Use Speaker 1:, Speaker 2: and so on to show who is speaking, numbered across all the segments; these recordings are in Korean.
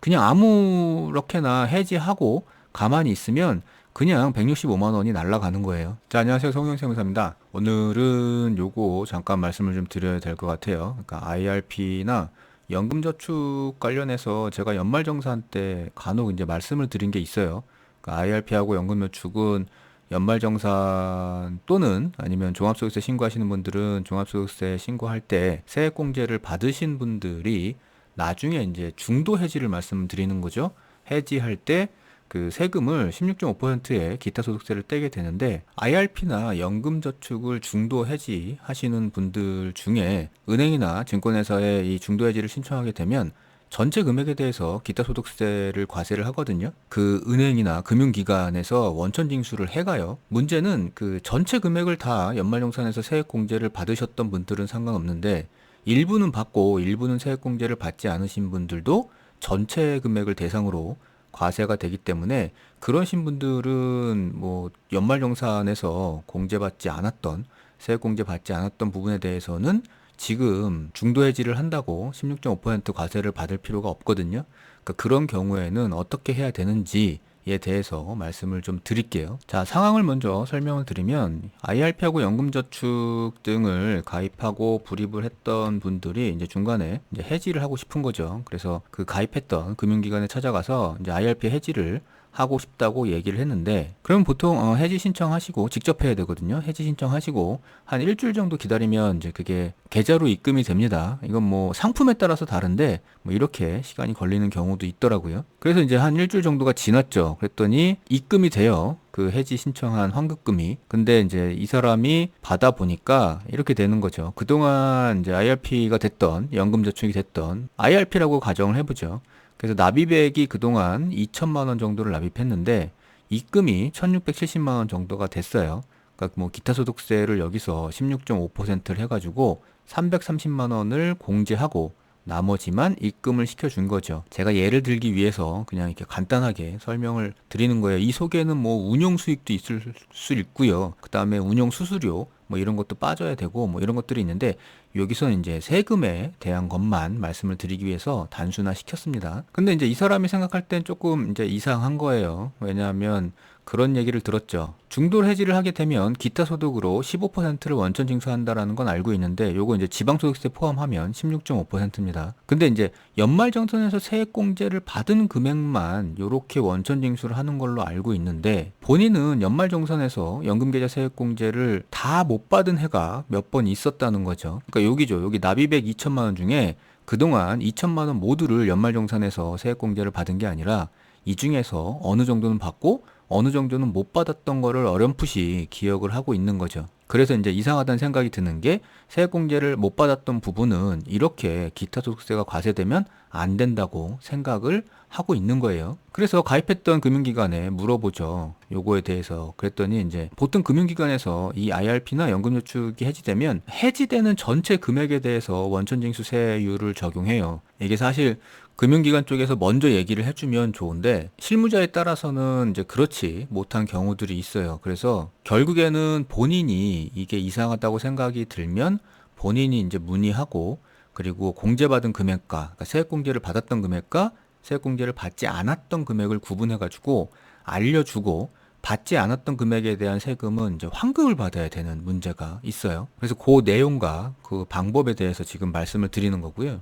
Speaker 1: 그냥 아무렇게나 해지하고 가만히 있으면 그냥 165만 원이 날아가는 거예요. 자, 안녕하세요. 성형세무사입니다. 오늘은 요거 잠깐 말씀을 좀 드려야 될 것 같아요. 그러니까 IRP나 연금저축 관련해서 제가 연말정산 때 간혹 이제 말씀을 드린 게 있어요. 그러니까 IRP하고 연금저축은 연말정산 또는 아니면 종합소득세 신고하시는 분들은 종합소득세 신고할 때 세액공제를 받으신 분들이 나중에 이제 중도 해지를 말씀드리는 거죠. 해지할 때 그 세금을 16.5%의 기타 소득세를 떼게 되는데 IRP나 연금저축을 중도 해지하시는 분들 중에 은행이나 증권회사에 이 중도 해지를 신청하게 되면 전체 금액에 대해서 기타 소득세를 과세를 하거든요. 그 은행이나 금융기관에서 원천 징수를 해가요. 문제는 그 전체 금액을 다 연말정산에서 세액 공제를 받으셨던 분들은 상관없는데 일부는 받고 일부는 세액 공제를 받지 않으신 분들도 전체 금액을 대상으로 과세가 되기 때문에 그러신 분들은 뭐 연말정산에서 공제받지 않았던 세액 공제 받지 않았던 부분에 대해서는 지금 중도 해지를 한다고 16.5% 과세를 받을 필요가 없거든요. 그러니까 그런 경우에는 어떻게 해야 되는지에 대해서 말씀을 좀 드릴게요. 자, 상황을 먼저 설명을 드리면 IRP하고 연금저축 등을 가입하고 불입을 했던 분들이 이제 중간에 이제 해지를 하고 싶은 거죠. 그래서 그 가입했던 금융기관에 찾아가서 이제 IRP 해지를 하고 싶다고 얘기를 했는데 그럼 보통 해지 신청하시고 직접 해야 되거든요. 해지 신청하시고 한 일주일 정도 기다리면 이제 그게 계좌로 입금이 됩니다. 이건 뭐 상품에 따라서 다른데 뭐 이렇게 시간이 걸리는 경우도 있더라고요. 그래서 이제 한 일주일 정도가 지났죠. 그랬더니 입금이 돼요. 그 해지 신청한 환급금이. 근데 이제 이 사람이 받아 보니까 이렇게 되는 거죠. 그동안 이제 IRP가 됐던 연금저축이 됐던 IRP라고 가정을 해보죠. 그래서 납입액이 그동안 2천만 원 정도를 납입했는데 입금이 1,670만 원 정도가 됐어요. 그러니까 뭐 기타 소득세를 여기서 16.5%를 해가지고 330만 원을 공제하고 나머지만 입금을 시켜준 거죠. 제가 예를 들기 위해서 그냥 이렇게 간단하게 설명을 드리는 거예요. 이 속에는 뭐 운용 수익도 있을 수 있고요. 그 다음에 운용 수수료 뭐 이런 것도 빠져야 되고 뭐 이런 것들이 있는데 여기서는 이제 세금에 대한 것만 말씀을 드리기 위해서 단순화 시켰습니다. 근데 이제 이 사람이 생각할 땐 조금 이제 이상한 거예요. 왜냐하면 그런 얘기를 들었죠. 중도 해지를 하게 되면 기타 소득으로 15%를 원천 징수한다라는 건 알고 있는데 요거 이제 지방소득세 포함하면 16.5%입니다. 근데 이제 연말정산에서 세액공제를 받은 금액만 요렇게 원천 징수를 하는 걸로 알고 있는데 본인은 연말정산에서 연금계좌 세액공제를 다 못 받은 해가 몇 번 있었다는 거죠. 그러니까 여기죠. 여기 납입액 2천만 원 중에 그동안 2천만 원 모두를 연말정산에서 세액공제를 받은 게 아니라 이 중에서 어느 정도는 받고 어느 정도는 못 받았던 거를 어렴풋이 기억을 하고 있는 거죠. 그래서 이제 이상하다는 생각이 드는 게 세액공제를 못 받았던 부분은 이렇게 기타 소득세가 과세되면 안 된다고 생각을 하고 있는 거예요. 그래서 가입했던 금융기관에 물어보죠. 요거에 대해서. 그랬더니 이제 보통 금융기관에서 이 IRP나 연금저축이 해지되면 해지되는 전체 금액에 대해서 원천징수세율을 적용해요. 이게 사실 금융기관 쪽에서 먼저 얘기를 해주면 좋은데 실무자에 따라서는 이제 그렇지 못한 경우들이 있어요. 그래서 결국에는 본인이 이게 이상하다고 생각이 들면 본인이 이제 문의하고 그리고 공제받은 금액과 그러니까 세액공제를 받았던 금액과 세액공제를 받지 않았던 금액을 구분해가지고 알려주고 받지 않았던 금액에 대한 세금은 이제 환급을 받아야 되는 문제가 있어요. 그래서 그 내용과 그 방법에 대해서 지금 말씀을 드리는 거고요.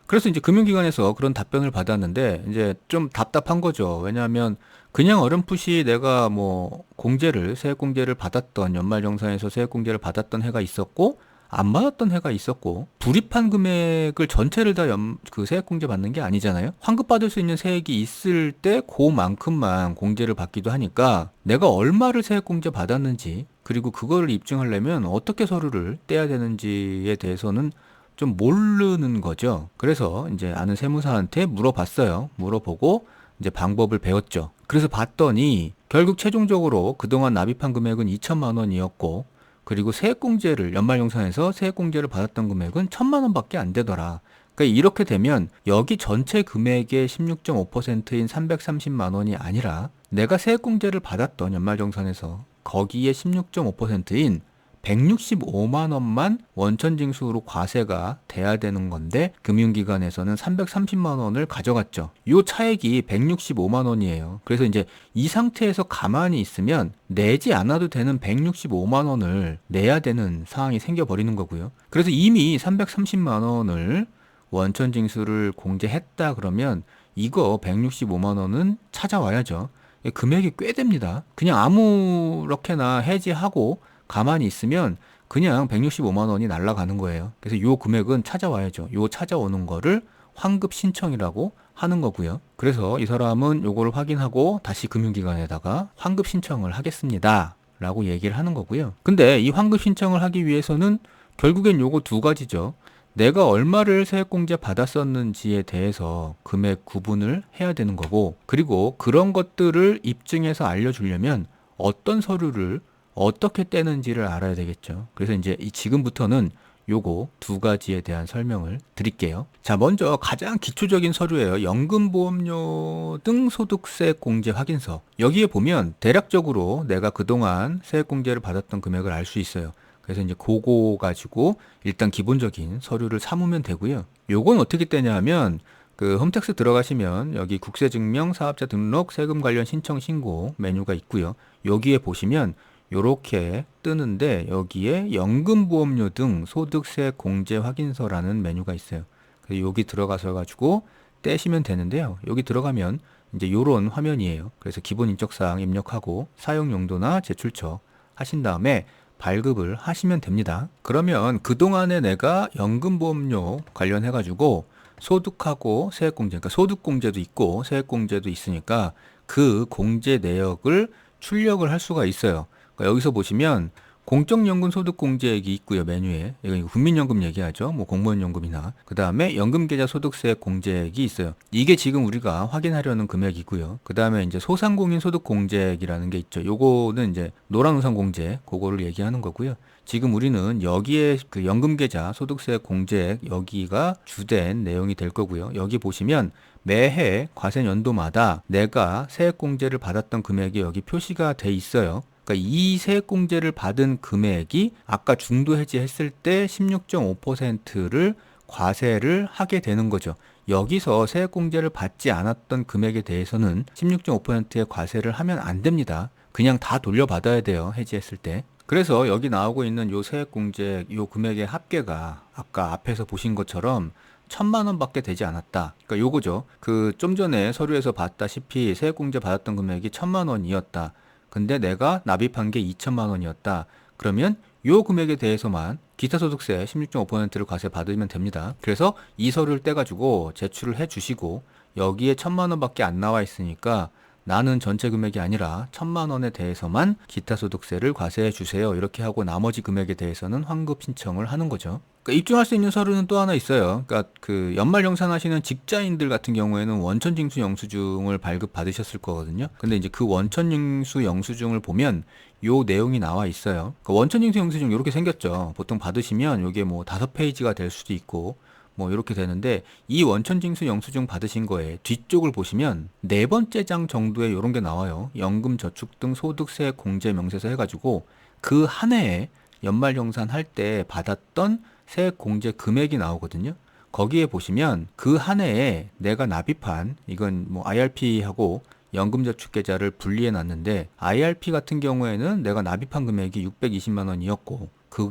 Speaker 1: 그래서 이제 금융기관에서 그런 답변을 받았는데 이제 좀 답답한 거죠. 왜냐하면 그냥 어렴풋이 내가 뭐 공제를 세액공제를 받았던 연말정산에서 세액공제를 받았던 해가 있었고 안 받았던 해가 있었고 불입한 금액을 전체를 다 그 세액공제 받는 게 아니잖아요. 환급받을 수 있는 세액이 있을 때 그만큼만 공제를 받기도 하니까 내가 얼마를 세액공제 받았는지 그리고 그거를 입증하려면 어떻게 서류를 떼야 되는지에 대해서는 좀 모르는 거죠. 그래서 이제 아는 세무사한테 물어봤어요. 물어보고 이제 방법을 배웠죠. 그래서 봤더니 결국 최종적으로 그동안 납입한 금액은 2천만 원이었고 그리고 세액공제를 연말정산에서 세액공제를 받았던 금액은 1천만 원밖에 안 되더라. 그러니까 이렇게 되면 여기 전체 금액의 16.5%인 330만 원이 아니라 내가 세액공제를 받았던 연말정산에서 거기에 16.5%인 165만 원만 원천징수로 과세가 돼야 되는 건데 금융기관에서는 330만 원을 가져갔죠. 요 차액이 165만 원이에요. 그래서 이제 이 상태에서 가만히 있으면 내지 않아도 되는 165만 원을 내야 되는 상황이 생겨버리는 거고요. 그래서 이미 330만 원을 원천징수를 공제했다 그러면 이거 165만 원은 찾아와야죠. 금액이 꽤 됩니다. 그냥 아무렇게나 해지하고 가만히 있으면 그냥 165만 원이 날아가는 거예요. 그래서 요 금액은 찾아와야죠. 요 찾아오는 거를 환급 신청이라고 하는 거고요. 그래서 이 사람은 요거를 확인하고 다시 금융기관에다가 환급 신청을 하겠습니다 라고 얘기를 하는 거고요. 근데 이 환급 신청을 하기 위해서는 결국엔 요거 두 가지죠. 내가 얼마를 세액공제 받았었는지에 대해서 금액 구분을 해야 되는 거고, 그리고 그런 것들을 입증해서 알려주려면 어떤 서류를 어떻게 떼는지를 알아야 되겠죠. 그래서 이제 지금부터는 요거 두 가지에 대한 설명을 드릴게요. 자, 먼저 가장 기초적인 서류예요. 연금보험료 등 소득세 공제 확인서. 여기에 보면 대략적으로 내가 그동안 세액공제를 받았던 금액을 알 수 있어요. 그래서 이제 그거 가지고 일단 기본적인 서류를 삼으면 되고요. 요건 어떻게 떼냐 하면 그 홈택스 들어가시면 여기 국세증명, 사업자 등록, 세금 관련 신청 신고 메뉴가 있고요. 여기에 보시면 요렇게 뜨는데 여기에 연금보험료 등 소득세 공제 확인서라는 메뉴가 있어요. 그래서 여기 들어가서 가지고 떼시면 되는데요. 여기 들어가면 이제 요런 화면이에요. 그래서 기본 인적사항 입력하고 사용 용도나 제출처 하신 다음에 발급을 하시면 됩니다. 그러면 그동안에 내가 연금보험료 관련해 가지고 소득하고 세액공제, 그러니까 소득공제도 있고 세액공제도 있으니까 그 공제 내역을 출력을 할 수가 있어요. 그러니까 여기서 보시면 공적연금 소득공제액이 있고요. 메뉴에. 이거 국민연금 얘기하죠. 뭐 공무원연금이나. 그 다음에 연금계좌 소득세 공제액이 있어요. 이게 지금 우리가 확인하려는 금액이고요. 그 다음에 이제 소상공인 소득공제액이라는 게 있죠. 요거는 이제 노란우산공제, 그거를 얘기하는 거고요. 지금 우리는 여기에 그 연금계좌 소득세 공제액 여기가 주된 내용이 될 거고요. 여기 보시면 매해 과세연도마다 내가 세액공제를 받았던 금액이 여기 표시가 돼 있어요. 그러니까 이 세액공제를 받은 금액이 아까 중도 해지했을 때 16.5%를 과세를 하게 되는 거죠. 여기서 세액공제를 받지 않았던 금액에 대해서는 16.5%의 과세를 하면 안 됩니다. 그냥 다 돌려받아야 돼요. 해지했을 때. 그래서 여기 나오고 있는 요 세액공제 요 금액의 합계가 아까 앞에서 보신 것처럼 1,000만 원밖에 되지 않았다. 그러니까 요거죠. 그 좀 전에 서류에서 봤다시피 세액공제 받았던 금액이 1,000만 원이었다. 근데 내가 납입한 게 2천만 원이었다. 그러면 요 금액에 대해서만 기타소득세 16.5%를 과세 받으면 됩니다. 그래서 이 서류를 떼가지고 제출을 해 주시고 여기에 1,000만 원밖에 안 나와 있으니까 나는 전체 금액이 아니라 1,000만 원에 대해서만 기타소득세를 과세해 주세요. 이렇게 하고 나머지 금액에 대해서는 환급 신청을 하는 거죠. 그러니까 입증할 수 있는 서류는 또 하나 있어요. 그러니까 그 연말정산하시는 직장인들 같은 경우에는 원천징수 영수증을 발급 받으셨을 거거든요. 근데 이제 그 원천징수 영수증을 보면 요 내용이 나와 있어요. 그러니까 원천징수 영수증 이렇게 생겼죠. 보통 받으시면 이게 뭐 5페이지가 될 수도 있고 뭐 이렇게 되는데 이 원천징수 영수증 받으신 거에 뒤쪽을 보시면 네 번째 장 정도에 이런 게 나와요. 연금저축 등 소득세 공제 명세서 해가지고 그 한 해에 연말정산할 때 받았던 세액 공제 금액이 나오거든요. 거기에 보시면 그 한 해에 내가 납입한 이건 뭐 IRP하고 연금저축계좌를 분리해 놨는데 IRP 같은 경우에는 내가 납입한 금액이 620만 원이었고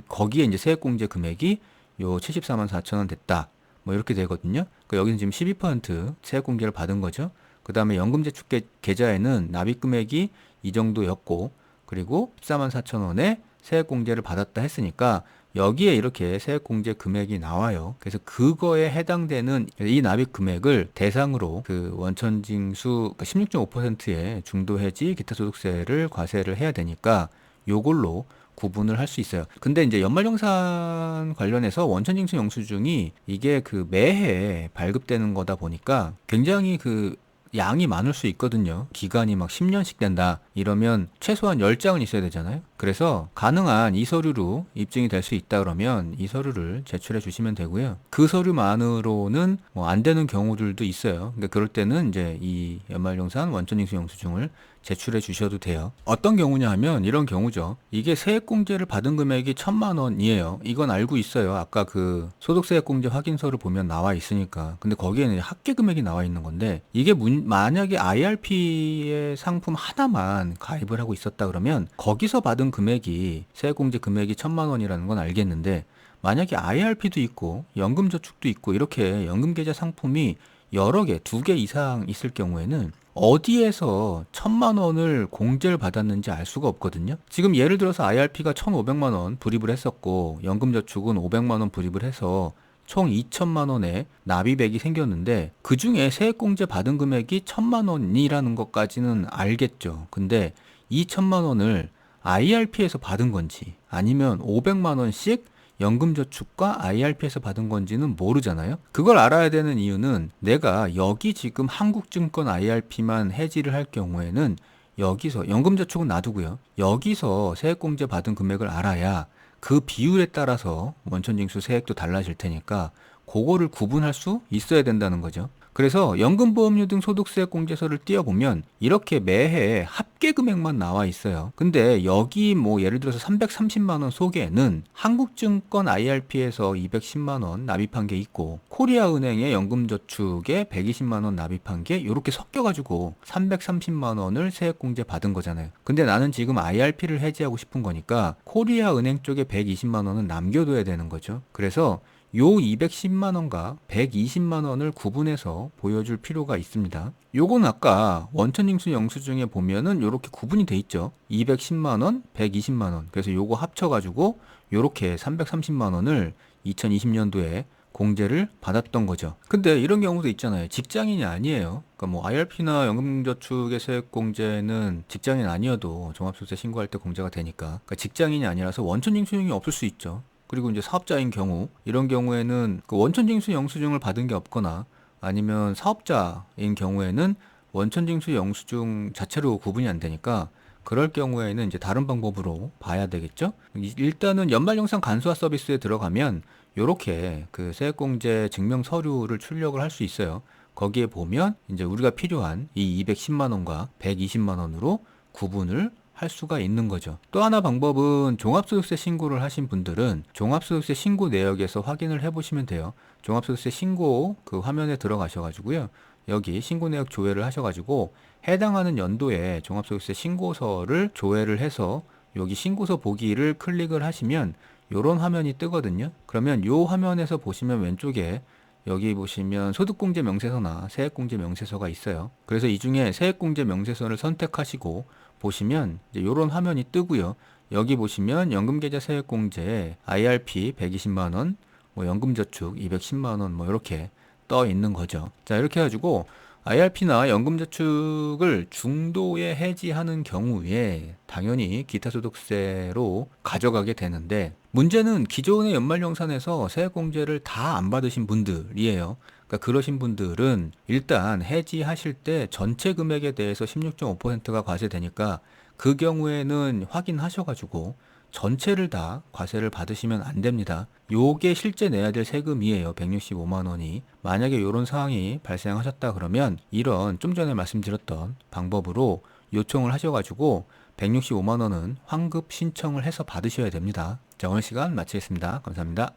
Speaker 1: 거기에 이제 세액 공제 금액이 요 74만 4천 원 됐다. 뭐 이렇게 되거든요. 그러니까 여기는 지금 12% 세액 공제를 받은 거죠. 그 다음에 연금저축 계좌에는 납입 금액이 이 정도였고 그리고 14만 4천 원에 세액 공제를 받았다 했으니까 여기에 이렇게 세액 공제 금액이 나와요. 그래서 그거에 해당되는 이 납입 금액을 대상으로 그 원천징수 16.5%의 중도해지 기타소득세를 과세를 해야 되니까 요걸로 구분을 할 수 있어요. 근데 이제 연말정산 관련해서 원천징수 영수증이 이게 그 매해 발급되는 거다 보니까 굉장히 그 양이 많을 수 있거든요. 기간이 막 10년씩 된다. 이러면 최소한 10장은 있어야 되잖아요. 그래서 가능한 이 서류로 입증이 될 수 있다 그러면 이 서류를 제출해 주시면 되고요. 그 서류만으로는 뭐 안 되는 경우들도 있어요. 그러니까 그럴 때는 이제 이 연말정산 원천징수 영수증을 제출해 주셔도 돼요. 어떤 경우냐 하면 이런 경우죠. 이게 세액공제를 받은 금액이 1,000만 원이에요. 이건 알고 있어요. 아까 그 소득세액공제 확인서를 보면 나와 있으니까. 근데 거기에는 합계 금액이 나와 있는 건데 이게 만약에 IRP의 상품 하나만 가입을 하고 있었다 그러면 거기서 받은 금액이 세액공제 금액이 1,000만 원이라는 건 알겠는데 만약에 IRP도 있고 연금저축도 있고 이렇게 연금계좌 상품이 여러 개, 2개 이상 있을 경우에는 어디에서 1,000만 원을 공제를 받았는지 알 수가 없거든요. 지금 예를 들어서 IRP가 1,500만 원 불입을 했었고 연금저축은 500만 원 불입을 해서 총 2천만 원의 납입액이 생겼는데 그 중에 세액공제 받은 금액이 1,000만 원이라는 것까지는 알겠죠. 근데 2천만 원을 IRP에서 받은 건지 아니면 500만 원씩 연금저축과 IRP에서 받은 건지는 모르잖아요. 그걸 알아야 되는 이유는 내가 여기 지금 한국증권 IRP만 해지를 할 경우에는 여기서 연금저축은 놔두고요. 여기서 세액공제 받은 금액을 알아야 그 비율에 따라서 원천징수 세액도 달라질 테니까 그거를 구분할 수 있어야 된다는 거죠. 그래서 연금보험료 등 소득세액공제서를 띄워보면 이렇게 매해 합계 금액만 나와 있어요. 근데 여기 뭐 예를 들어서 330만 원 속에는 한국증권 IRP에서 210만 원 납입한 게 있고 코리아은행의 연금저축에 120만 원 납입한 게 이렇게 섞여가지고 330만 원을 세액공제 받은 거잖아요. 근데 나는 지금 IRP를 해지하고 싶은 거니까 코리아은행 쪽에 120만 원은 남겨둬야 되는 거죠. 그래서 요 210만 원과 120만 원을 구분해서 보여줄 필요가 있습니다. 요건 아까 원천징수 영수증에 보면은 요렇게 구분이 돼 있죠. 210만 원, 120만 원. 그래서 요거 합쳐가지고 요렇게 330만 원을 2020년도에 공제를 받았던 거죠. 근데 이런 경우도 있잖아요. 직장인이 아니에요. 그러니까 뭐 IRP나 연금저축의 세액공제는 직장인 아니어도 종합소득세 신고할 때 공제가 되니까. 그러니까 직장인이 아니라서 원천징수용이 없을 수 있죠. 그리고 이제 사업자인 경우, 이런 경우에는 그 원천징수 영수증을 받은 게 없거나 아니면 사업자인 경우에는 원천징수 영수증 자체로 구분이 안 되니까 그럴 경우에는 이제 다른 방법으로 봐야 되겠죠? 일단은 연말정산 간소화 서비스에 들어가면 요렇게 그 세액공제 증명 서류를 출력을 할 수 있어요. 거기에 보면 이제 우리가 필요한 이 210만 원과 120만 원으로 구분을 할 수가 있는 거죠. 또 하나 방법은 종합소득세 신고를 하신 분들은 종합소득세 신고 내역에서 확인을 해보시면 돼요. 종합소득세 신고 그 화면에 들어가셔가지고요. 여기 신고 내역 조회를 하셔가지고 해당하는 연도에 종합소득세 신고서를 조회를 해서 여기 신고서 보기를 클릭을 하시면 이런 화면이 뜨거든요. 그러면 이 화면에서 보시면 왼쪽에 여기 보시면 소득공제 명세서나 세액공제 명세서가 있어요. 그래서 이 중에 세액공제 명세서를 선택하시고 보시면 이제 이런 화면이 뜨고요. 여기 보시면 연금계좌 세액공제 IRP 120만 원, 뭐 연금저축 210만 원, 뭐 이렇게 떠 있는 거죠. 자, 이렇게 해가지고 IRP나 연금저축을 중도에 해지하는 경우에 당연히 기타소득세로 가져가게 되는데 문제는 기존의 연말정산에서 세액공제를 다 안 받으신 분들이에요. 그러니까 그러신 분들은 일단 해지하실 때 전체 금액에 대해서 16.5%가 과세되니까 그 경우에는 확인하셔가지고 전체를 다 과세를 받으시면 안 됩니다. 요게 실제 내야 될 세금이에요. 165만 원이. 만약에 이런 상황이 발생하셨다 그러면 이런 좀 전에 말씀드렸던 방법으로 요청을 하셔가지고 165만 원은 환급 신청을 해서 받으셔야 됩니다. 자, 오늘 시간 마치겠습니다. 감사합니다.